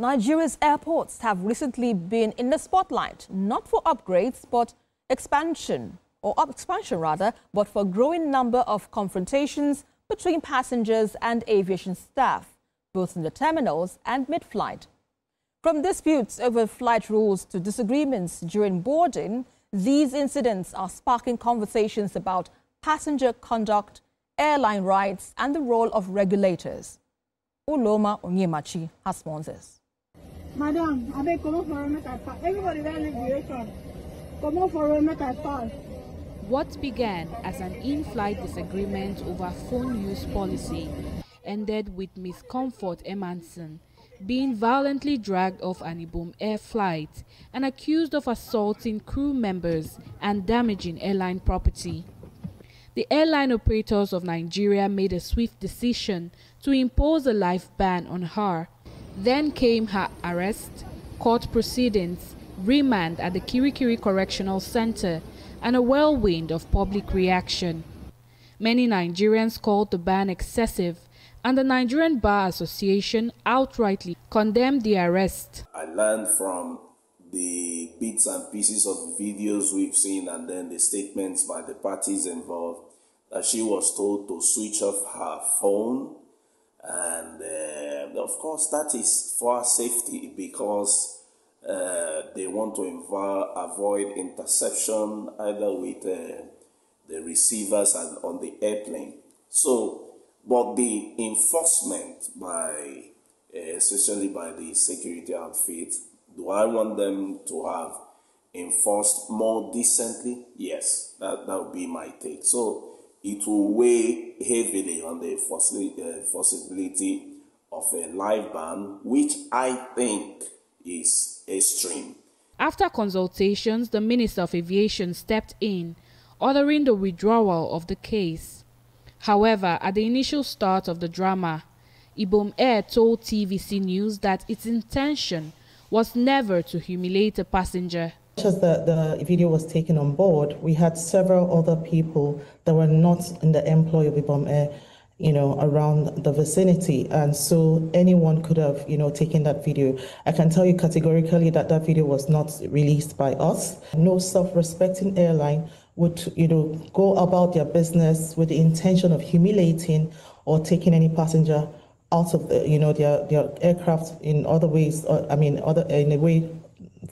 Nigeria's airports have recently been in the spotlight, not for upgrades, but expansion rather, but for a growing number of confrontations between passengers and aviation staff, both in the terminals and mid-flight. From disputes over flight rules to disagreements during boarding, these incidents are sparking conversations about passenger conduct, airline rights, and the role of regulators. Uloma Onyemachi has more on this. Madam, I beg come for everybody that live the come for What began as an in-flight disagreement over phone use policy ended with Miss Comfort Emanson being violently dragged off an Ibom Air flight and accused of assaulting crew members and damaging airline property. The airline operators of Nigeria made a swift decision to impose a life ban on her. Then came her arrest, court proceedings, remand at the Kirikiri Correctional Center, and a whirlwind of public reaction. Many Nigerians called the ban excessive, and the Nigerian Bar Association outrightly condemned the arrest. I learned from the bits and pieces of videos we've seen and then the statements by the parties involved that she was told to switch off her phone. And of course, that is for our safety because they want to avoid interception either with the receivers and on the airplane. So, but the enforcement by, especially by the security outfit, do I want them to have enforced more decently? Yes, that would be my take. So it will weigh heavily on the possibility of a live ban, which I think is extreme. After consultations, the Minister of Aviation stepped in, ordering the withdrawal of the case. However, at the initial start of the drama, Ibom Air told TVC News that its intention was never to humiliate a passenger. As the video was taken on board, we had several other people that were not in the employ of Ibom Air, around the vicinity. And so anyone could have, taken that video. I can tell you categorically that that video was not released by us. No self-respecting airline would, go about their business with the intention of humiliating or taking any passenger out of their aircraft in other ways, in a way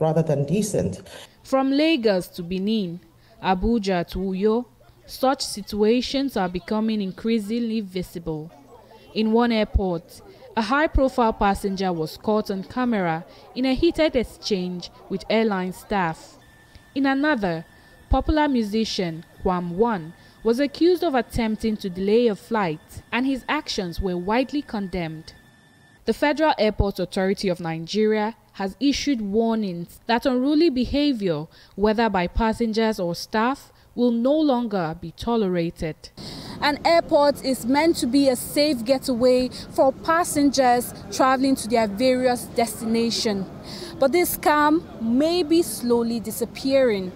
rather than decent. From Lagos to Benin, Abuja to Uyo, such situations are becoming increasingly visible. In one airport, a high-profile passenger was caught on camera in a heated exchange with airline staff. In another, popular musician Kwam One was accused of attempting to delay a flight, and his actions were widely condemned. The Federal Airport Authority of Nigeria has issued warnings that unruly behavior, whether by passengers or staff, will no longer be tolerated. An airport is meant to be a safe getaway for passengers traveling to their various destinations. But this calm may be slowly disappearing.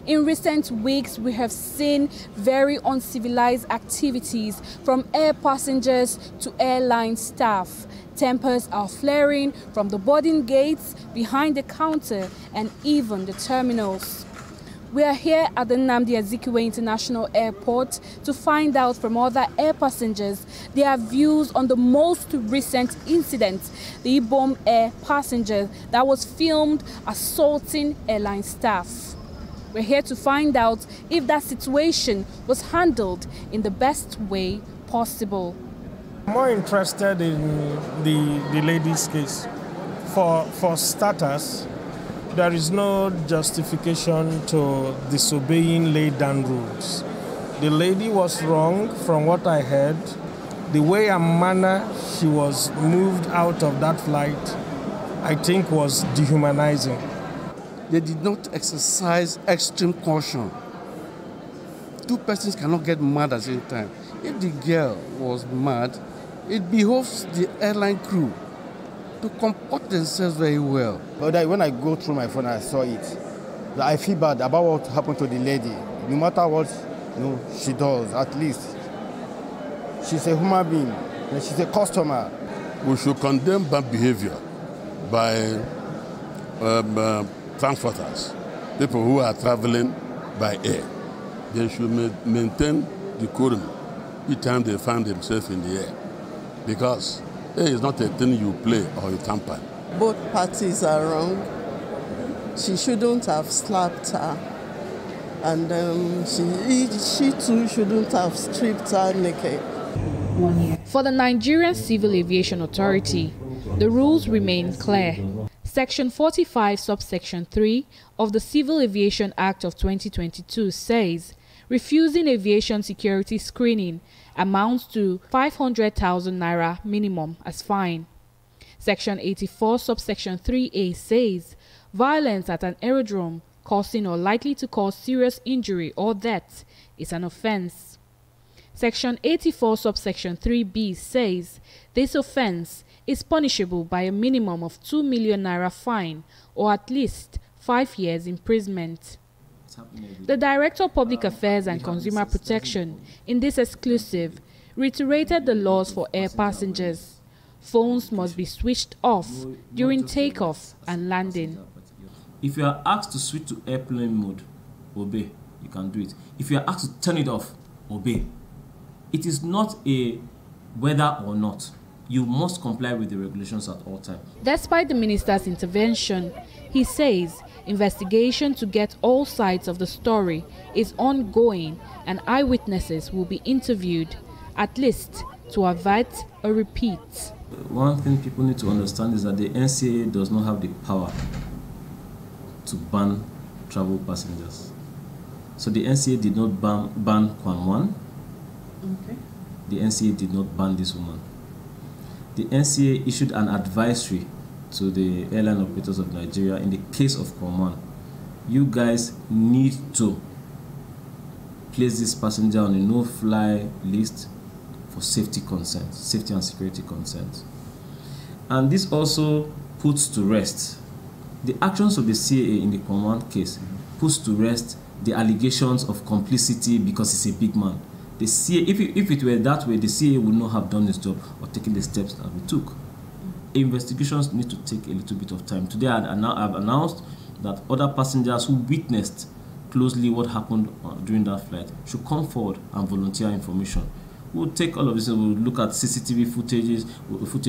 In recent weeks, we have seen very uncivilized activities from air passengers to airline staff. Tempers are flaring from the boarding gates, behind the counter, and even the terminals. We are here at the Nnamdi Azikiwe International Airport to find out from other air passengers their views on the most recent incident, the Ibom Air passenger that was filmed assaulting airline staff. We're here to find out if that situation was handled in the best way possible. I'm more interested in the lady's case. For starters, there is no justification to disobeying laid-down rules. The lady was wrong from what I heard. The way and manner she was moved out of that flight, I think, was dehumanizing. They did not exercise extreme caution. Two persons cannot get mad at the same time. If the girl was mad, it behoves the airline crew to comport themselves very well. But when I go through my phone, I saw it. I feel bad about what happened to the lady. No matter what she does, at least she's a human being and she's a customer. We should condemn bad behavior, by transporters, people who are traveling by air. They should maintain decorum each time they find themselves in the air, because air is not a thing you play or you tamper. Both parties are wrong. She shouldn't have slapped her, and she too shouldn't have stripped her naked. For the Nigerian Civil Aviation Authority, the rules remain clear. Section 45, subsection 3 of the Civil Aviation Act of 2022 says refusing aviation security screening amounts to 500,000 naira minimum as fine. Section 84, subsection 3A says violence at an aerodrome causing or likely to cause serious injury or death is an offense. Section 84, subsection 3B says this offense is punishable by a minimum of 2 million naira fine or at least 5 years imprisonment. The Director of Public Affairs and Consumer Protection in this exclusive reiterated the laws for air passengers. Phones must be switched off during takeoff and landing. If you are asked to switch to airplane mode, obey. You can do it. If you are asked to turn it off, obey. It is not a whether or not. You must comply with the regulations at all times. Despite the minister's intervention, he says investigation to get all sides of the story is ongoing and eyewitnesses will be interviewed, at least to avert a repeat. One thing people need to understand is that the NCA does not have the power to ban travel passengers. So the NCA did not ban Kwan 1. Okay. The NCA did not ban this woman. The NCA issued an advisory to the airline operators of Nigeria in the case of Kwan 1. You guys need to place this passenger on a no-fly list for safety consent, safety and security consent. And this also puts to rest the actions of the CAA in the Kwan 1 case, puts to rest the allegations of complicity because he's a big man. The CAA, if it were that way, the CAA would not have done its job or taken the steps that we took. Investigations need to take a little bit of time. Today I've announced that other passengers who witnessed closely what happened during that flight should come forward and volunteer information. We'll take all of this and we'll look at CCTV footage